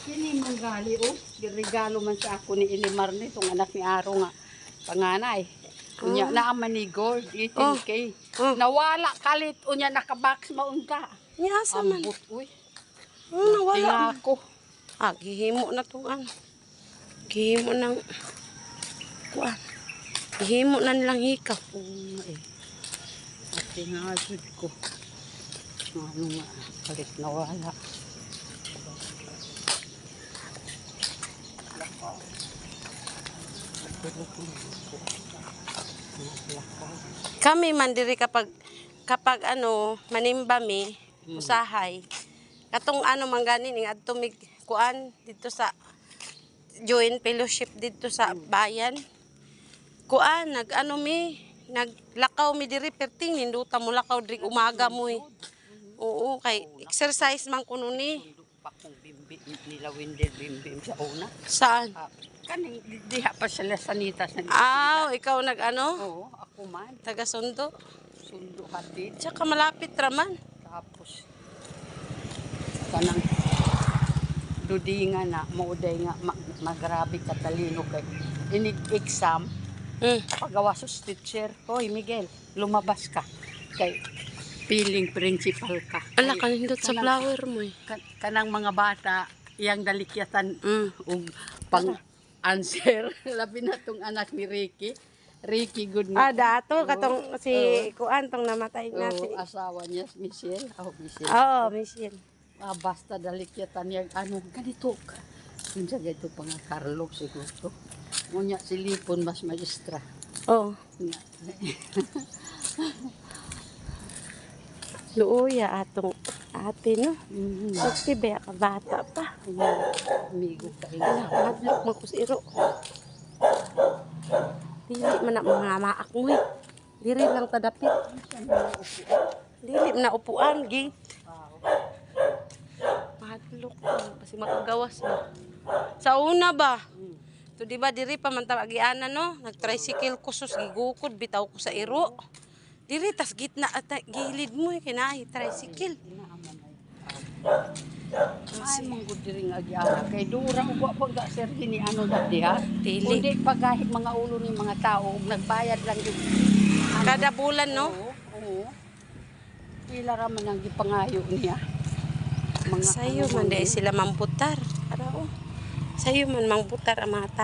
Kini mong gali oh. Regalo man sa ako ni Ilimar ni itong anak ni Aro nga. Panganay. Unya na ang manigod, 18K. Nawala kalit, unya nakabox maunta. Niasa man. Ambot, uy. Nawala. Ako. Gihimo na to an. Gihimo ng kuan. Gihimo na nilang hikaw. At tingasod ko. Ano nga, kalit nawala. Kami man diri kapag ano manimba mi usahay. Katong ano man ganin ing adto mig kuan dito sa joint fellowship dito sa bayan. Kuan nag-ano mi naglakaw mi diri perting ninduta mo lakaw diri umaga mo. Oo kay exercise man kuno ni. Pakong bimbi nila windir bimbim sa una. Saan? Kaning diha pa sila sanitas na. Ikaw nag-ano? Oo, ako man. Taga Sundo. Sundo hatid. Tsaka malapit raman. Tapos kanang dudinga na mauday nga magrabe katalino kay inig exam. Pagawa sa teacher. Hoy Miguel, lumabas ka kay feeling principal ka. Ala kanindot sa flower mo eh. Kanang mga bata iyang dalikyatan ug pang answer labi na tong anak ni Ricky. Ricky good na. Dato katong si kuan tong namatay na si asawa niya Michelle. Michelle. Michelle. Basta dalikyatan niya ano ganito ka. Unsa gadto pang Carlo siguro. Ngunya silipon mas maestra. Luuya atong ate no. Sakti ba ka bata pa. Amigo ka Ala, hadlok man ko sa iro. Dili man na mga maak mo eh. Diri lang tadapit. Dili na upuan, gate. Hadlok man. Kasi makagawas ba. Sa una ba? So di ba diri pa man tagiana no? Nag-tricycle ko sus gigukod bitaw ko sa iro. Diri tas gitna at gilid mo kinay tricycle. Ay mong gud diri nga agiara kay dura ko pag sir gini ano na diha. Dili. Kundi pagahit mga ulo ni mga tao nagbayad lang gyud. Kada bulan no? Oo. Pila ra man ang gipangayo niya. Sayo man dahil sila mambutar. Sayo man mambutar ang mga tao.